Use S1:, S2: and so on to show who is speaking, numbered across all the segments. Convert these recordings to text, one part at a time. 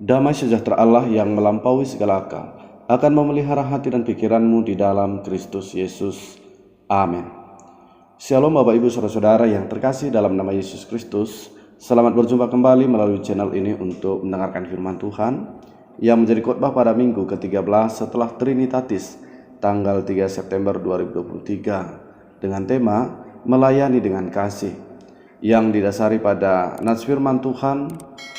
S1: Damai sejahtera Allah yang melampaui segala akal akan memelihara hati dan pikiranmu di dalam Kristus Yesus. Amin. Shalom Bapak Ibu Saudara-saudara yang terkasih dalam nama Yesus Kristus. Selamat berjumpa kembali melalui channel ini untuk mendengarkan firman Tuhan yang menjadi khotbah pada minggu ke-13 setelah Trinitatis tanggal 3 September 2023 dengan tema Melayani dengan Kasih yang didasari pada nats firman Tuhan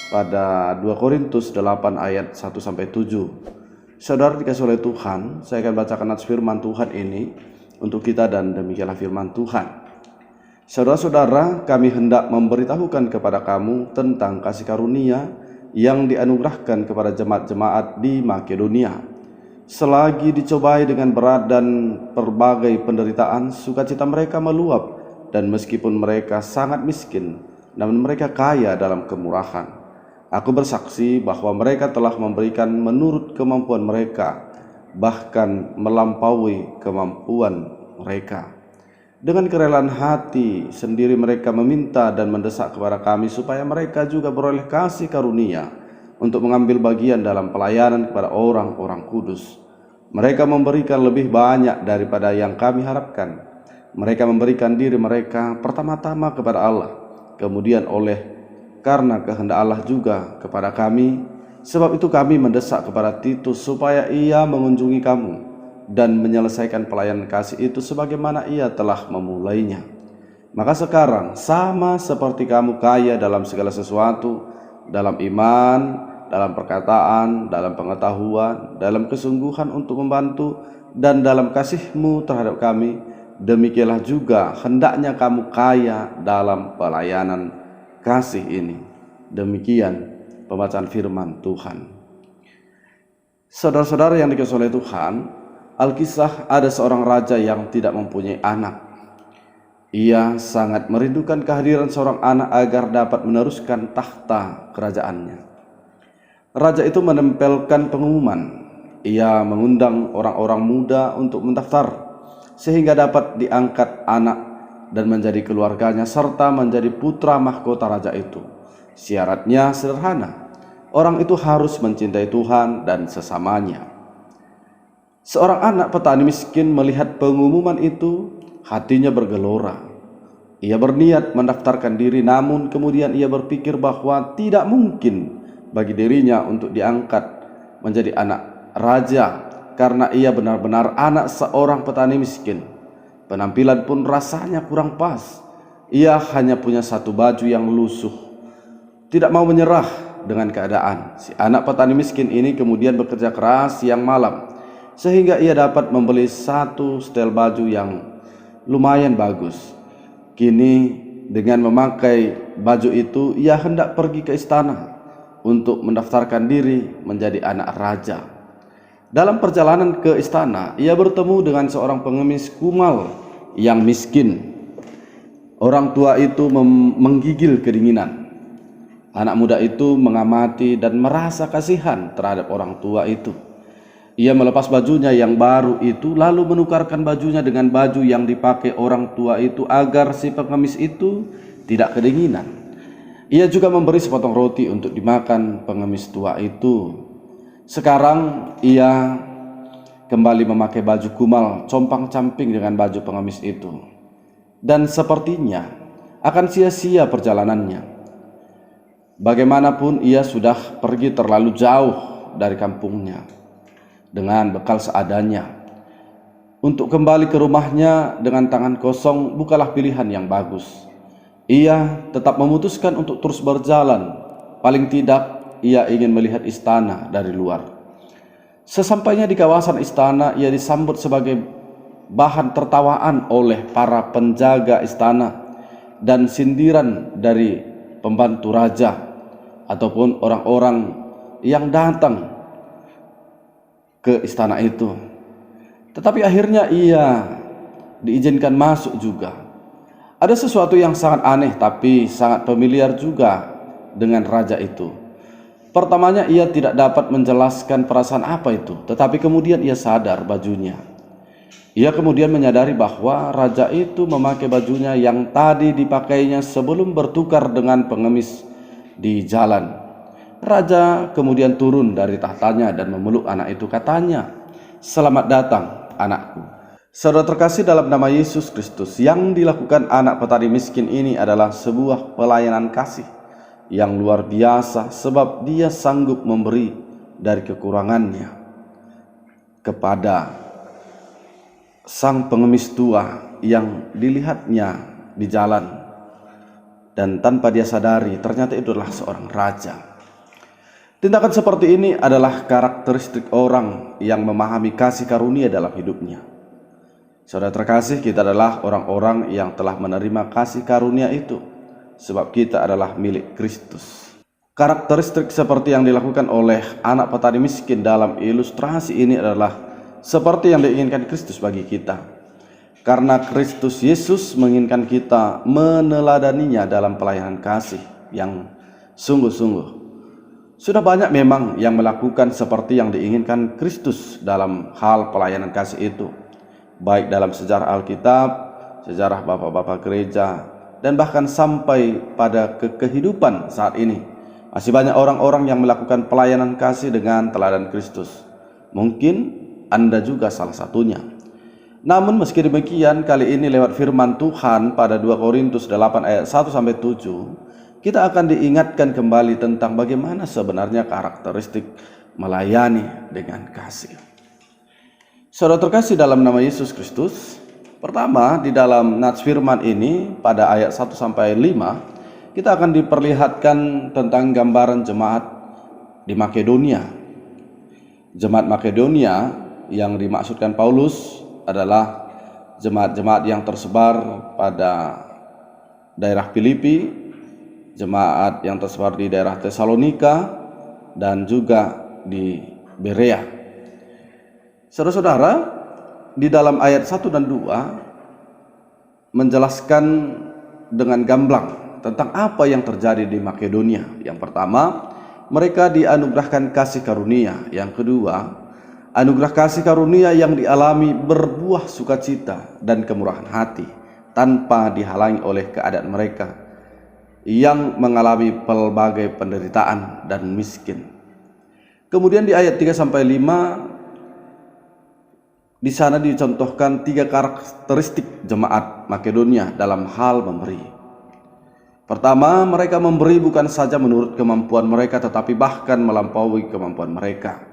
S1: pada 2 Korintus 8 ayat 1-7. Saudara dikasih oleh Tuhan, saya akan bacakan nats firman Tuhan ini untuk kita dan demikianlah firman Tuhan. Saudara-saudara, kami hendak memberitahukan kepada kamu tentang kasih karunia yang dianugerahkan kepada jemaat-jemaat di Makedonia. Selagi dicobai dengan berat dan berbagai penderitaan, sukacita mereka meluap, dan meskipun mereka sangat miskin, namun mereka kaya dalam kemurahan. Aku bersaksi bahwa mereka telah memberikan menurut kemampuan mereka, bahkan melampaui kemampuan mereka. Dengan kerelaan hati sendiri mereka meminta dan mendesak kepada kami supaya mereka juga beroleh kasih karunia untuk mengambil bagian dalam pelayanan kepada orang-orang kudus. Mereka memberikan lebih banyak daripada yang kami harapkan. Mereka memberikan diri mereka pertama-tama kepada Allah, kemudian karena kehendak Allah juga kepada kami. Sebab itu kami mendesak kepada Titus supaya ia mengunjungi kamu dan menyelesaikan pelayanan kasih itu sebagaimana ia telah memulainya. Maka sekarang sama seperti kamu kaya dalam segala sesuatu, dalam iman, dalam perkataan, dalam pengetahuan, dalam kesungguhan untuk membantu, dan dalam kasihmu terhadap kami, demikianlah juga hendaknya kamu kaya dalam pelayanan kasih ini. Demikian pembacaan firman Tuhan. Saudara-saudara yang dikasihi oleh Tuhan, Alkisah ada seorang raja yang tidak mempunyai anak. Ia sangat merindukan kehadiran seorang anak agar dapat meneruskan tahta kerajaannya. Raja itu menempelkan pengumuman. Ia mengundang orang-orang muda untuk mendaftar sehingga dapat diangkat anak dan menjadi keluarganya serta menjadi putra mahkota raja itu. Syaratnya sederhana. Orang itu harus mencintai Tuhan dan sesamanya. Seorang anak petani miskin melihat pengumuman itu, hatinya bergelora. Ia berniat mendaftarkan diri, namun kemudian ia berpikir bahwa tidak mungkin bagi dirinya untuk diangkat menjadi anak raja karena ia benar-benar anak seorang petani miskin. Penampilan pun rasanya kurang pas. Ia hanya punya satu baju yang lusuh. Tidak mau menyerah dengan keadaan. Si anak petani miskin ini kemudian bekerja keras siang malam sehingga ia dapat membeli satu setel baju yang lumayan bagus. Kini dengan memakai baju itu ia hendak pergi ke istana untuk mendaftarkan diri menjadi anak raja. Dalam perjalanan ke istana, ia bertemu dengan seorang pengemis kumal yang miskin. Orang tua itu menggigil kedinginan. Anak muda itu mengamati dan merasa kasihan terhadap orang tua itu. Ia melepas bajunya yang baru itu, lalu menukarkan bajunya dengan baju yang dipakai orang tua itu agar si pengemis itu tidak kedinginan. Ia juga memberi sepotong roti untuk dimakan pengemis tua itu. Sekarang ia kembali memakai baju kumal compang-camping dengan baju pengemis itu, dan sepertinya akan sia-sia perjalanannya. Bagaimanapun ia sudah pergi terlalu jauh dari kampungnya dengan bekal seadanya. Untuk kembali ke rumahnya dengan tangan kosong bukanlah pilihan yang bagus. Ia tetap memutuskan untuk terus berjalan. Paling tidak ia ingin melihat istana dari luar. Sesampainya di kawasan istana, ia disambut sebagai bahan tertawaan oleh para penjaga istana dan sindiran dari pembantu raja ataupun orang-orang yang datang ke istana itu. Tetapi akhirnya ia diizinkan masuk juga. Ada sesuatu yang sangat aneh tapi sangat familiar juga dengan raja itu. Pertamanya ia tidak dapat menjelaskan perasaan apa itu, tetapi kemudian ia sadar bajunya. Ia kemudian menyadari bahwa raja itu memakai bajunya yang tadi dipakainya sebelum bertukar dengan pengemis di jalan. Raja kemudian turun dari tahtanya dan memeluk anak itu, katanya, "Selamat datang, anakku." Saudara terkasih dalam nama Yesus Kristus, yang dilakukan anak petani miskin ini adalah sebuah pelayanan kasih yang luar biasa, sebab dia sanggup memberi dari kekurangannya kepada sang pengemis tua yang dilihatnya di jalan, dan tanpa dia sadari ternyata itu adalah seorang raja. Tindakan seperti ini adalah karakteristik orang yang memahami kasih karunia dalam hidupnya. Saudara terkasih, kita adalah orang-orang yang telah menerima kasih karunia itu, sebab kita adalah milik Kristus. Karakteristik seperti yang dilakukan oleh anak petani miskin dalam ilustrasi ini adalah seperti yang diinginkan Kristus bagi kita. Karena Kristus Yesus menginginkan kita meneladaninya dalam pelayanan kasih yang sungguh-sungguh. Sudah banyak memang yang melakukan seperti yang diinginkan Kristus dalam hal pelayanan kasih itu, baik dalam sejarah Alkitab, sejarah bapak-bapak gereja, dan bahkan sampai pada kehidupan saat ini. Masih banyak orang-orang yang melakukan pelayanan kasih dengan teladan Kristus. Mungkin Anda juga salah satunya. Namun meski demikian, kali ini lewat firman Tuhan pada 2 Korintus 8 ayat 1-7, kita akan diingatkan kembali tentang bagaimana sebenarnya karakteristik melayani dengan kasih. Saudara terkasih dalam nama Yesus Kristus, pertama di dalam nats firman ini pada ayat 1-5, kita akan diperlihatkan tentang gambaran jemaat di Makedonia. Jemaat Makedonia yang dimaksudkan Paulus adalah jemaat-jemaat yang tersebar pada daerah Filipi, jemaat yang tersebar di daerah Tesalonika, dan juga di Berea. Saudara-saudara, di dalam ayat 1 dan 2 menjelaskan dengan gamblang tentang apa yang terjadi di Makedonia. Yang pertama, mereka dianugerahkan kasih karunia. Yang kedua, anugerah kasih karunia yang dialami berbuah sukacita dan kemurahan hati tanpa dihalangi oleh keadaan mereka yang mengalami pelbagai penderitaan dan miskin. Kemudian di ayat 3-5 di sana dicontohkan 3 karakteristik jemaat Makedonia dalam hal memberi. Pertama, mereka memberi bukan saja menurut kemampuan mereka, tetapi bahkan melampaui kemampuan mereka.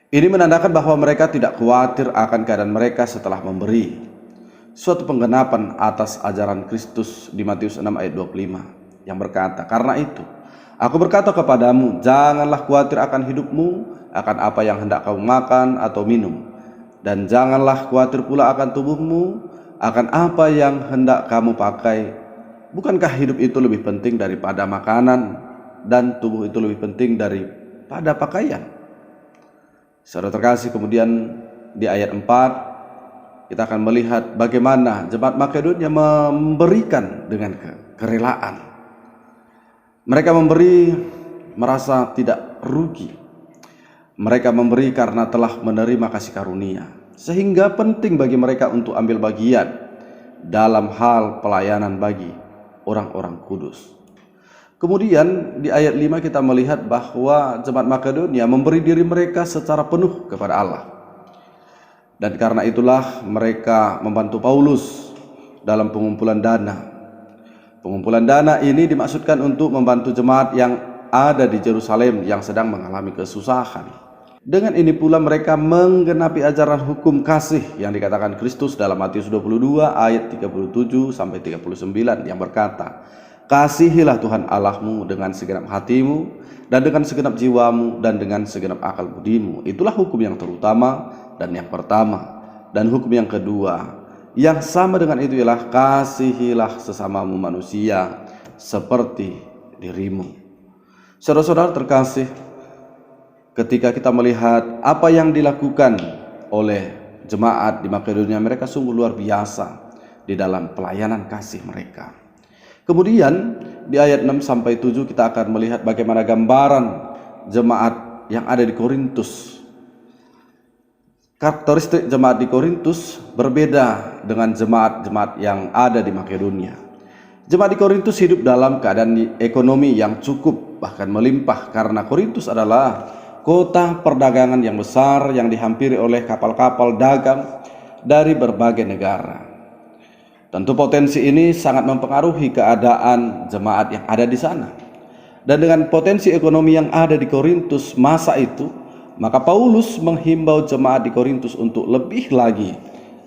S1: Ini menandakan bahwa mereka tidak khawatir akan keadaan mereka setelah memberi. Suatu penggenapan atas ajaran Kristus di Matius 6 ayat 25 yang berkata, "Karena itu, aku berkata kepadamu, janganlah khawatir akan hidupmu, akan apa yang hendak kamu makan atau minum. Dan janganlah khawatir pula akan tubuhmu, akan apa yang hendak kamu pakai. Bukankah hidup itu lebih penting daripada makanan, dan tubuh itu lebih penting daripada pakaian?" Saudara terkasih, kemudian di ayat 4 kita akan melihat bagaimana jemaat Makedonia memberikan dengan kerelaan. Mereka memberi merasa tidak rugi. Mereka memberi karena telah menerima kasih karunia, sehingga penting bagi mereka untuk ambil bagian dalam hal pelayanan bagi orang-orang kudus. Kemudian di ayat 5 kita melihat bahwa jemaat Makedonia memberi diri mereka secara penuh kepada Allah. Dan karena itulah mereka membantu Paulus dalam pengumpulan dana. Pengumpulan dana ini dimaksudkan untuk membantu jemaat yang ada di Yerusalem yang sedang mengalami kesusahan. Dengan ini pula mereka menggenapi ajaran hukum kasih yang dikatakan Kristus dalam Matius 22 ayat 37-39 yang berkata, "Kasihilah Tuhan Allahmu dengan segenap hatimu dan dengan segenap jiwamu dan dengan segenap akal budimu." Itulah hukum yang terutama dan yang pertama. Dan hukum yang kedua yang sama dengan itu ialah, "Kasihilah sesamamu manusia seperti dirimu." Saudara-saudara terkasih, ketika kita melihat apa yang dilakukan oleh jemaat di Makedonia, mereka sungguh luar biasa di dalam pelayanan kasih mereka. Kemudian di ayat 6-7 kita akan melihat bagaimana gambaran jemaat yang ada di Korintus. Karakteristik jemaat di Korintus berbeda dengan jemaat-jemaat yang ada di Makedonia. Jemaat di Korintus hidup dalam keadaan ekonomi yang cukup bahkan melimpah karena Korintus adalah kota perdagangan yang besar yang dihampiri oleh kapal-kapal dagang dari berbagai negara. Tentu potensi ini sangat mempengaruhi keadaan jemaat yang ada di sana. Dan dengan potensi ekonomi yang ada di Korintus masa itu, maka Paulus menghimbau jemaat di Korintus untuk lebih lagi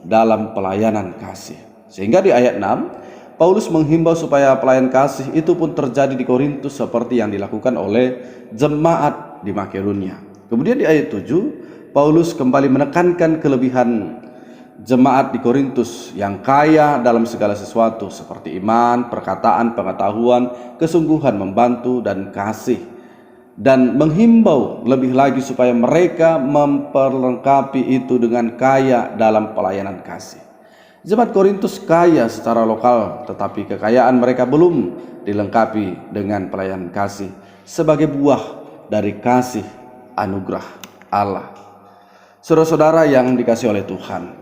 S1: dalam pelayanan kasih. Sehingga di ayat 6, Paulus menghimbau supaya pelayanan kasih itu pun terjadi di Korintus seperti yang dilakukan oleh jemaat di Makedonia. Kemudian di ayat 7, Paulus kembali menekankan kelebihan jemaat di Korintus yang kaya dalam segala sesuatu seperti iman, perkataan, pengetahuan, kesungguhan membantu dan kasih, dan menghimbau lebih lagi supaya mereka memperlengkapi itu dengan kaya dalam pelayanan kasih. Jemaat Korintus kaya secara lokal, tetapi kekayaan mereka belum dilengkapi dengan pelayanan kasih sebagai buah dari kasih anugerah Allah. Saudara-saudara yang dikasihi oleh Tuhan,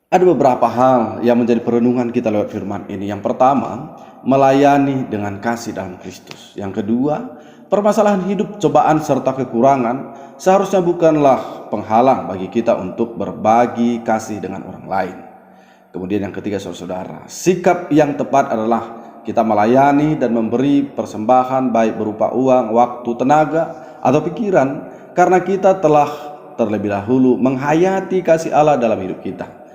S1: ada beberapa hal yang menjadi perenungan kita lewat firman ini. Yang pertama, melayani dengan kasih dalam Kristus. Yang kedua, permasalahan hidup, cobaan serta kekurangan seharusnya bukanlah penghalang bagi kita untuk berbagi kasih dengan orang lain. Kemudian yang ketiga, saudara-saudara, sikap yang tepat adalah kita melayani dan memberi persembahan baik berupa uang, waktu, tenaga, atau pikiran, karena kita telah terlebih dahulu menghayati kasih Allah dalam hidup kita.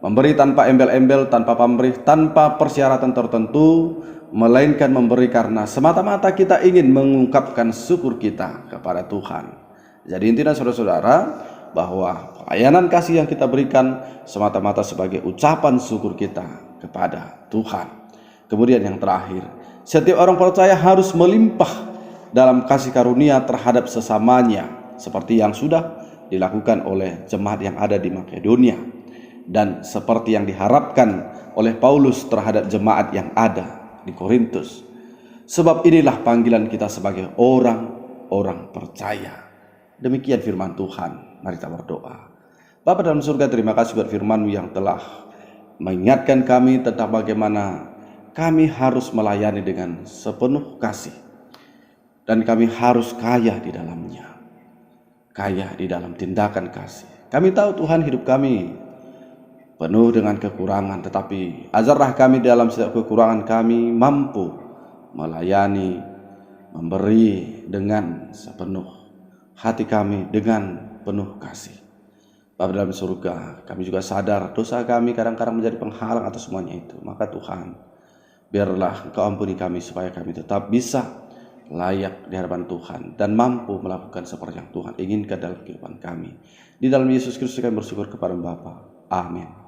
S1: Memberi tanpa embel-embel, tanpa pamrih, tanpa persyaratan tertentu, melainkan memberi karena semata-mata kita ingin mengungkapkan syukur kita kepada Tuhan. Jadi intinya saudara-saudara, bahwa pelayanan kasih yang kita berikan semata-mata sebagai ucapan syukur kita kepada Tuhan. Kemudian yang terakhir, setiap orang percaya harus melimpah dalam kasih karunia terhadap sesamanya, seperti yang sudah dilakukan oleh jemaat yang ada di Makedonia, dan seperti yang diharapkan oleh Paulus terhadap jemaat yang ada di Korintus. Sebab inilah panggilan kita sebagai orang-orang percaya. Demikian firman Tuhan. Mari kita berdoa. Bapa dalam surga, terima kasih buat firman-Mu yang telah mengingatkan kami tentang bagaimana kami harus melayani dengan sepenuh kasih, dan kami harus kaya di dalamnya, kaya di dalam tindakan kasih. Kami tahu Tuhan, hidup kami penuh dengan kekurangan, tetapi ajarlah kami dalam setiap kekurangan kami mampu melayani, memberi dengan sepenuh hati kami, dengan penuh kasih. Bapa dalam surga, kami juga sadar dosa kami kadang-kadang menjadi penghalang atas semuanya itu. Maka Tuhan, biarlah Engkau ampuni kami supaya kami tetap bisa layak di hadapan Tuhan dan mampu melakukan seperti yang Tuhan inginkan dalam kehidupan kami. Di dalam Yesus Kristus kami bersyukur kepada Bapa. Amin.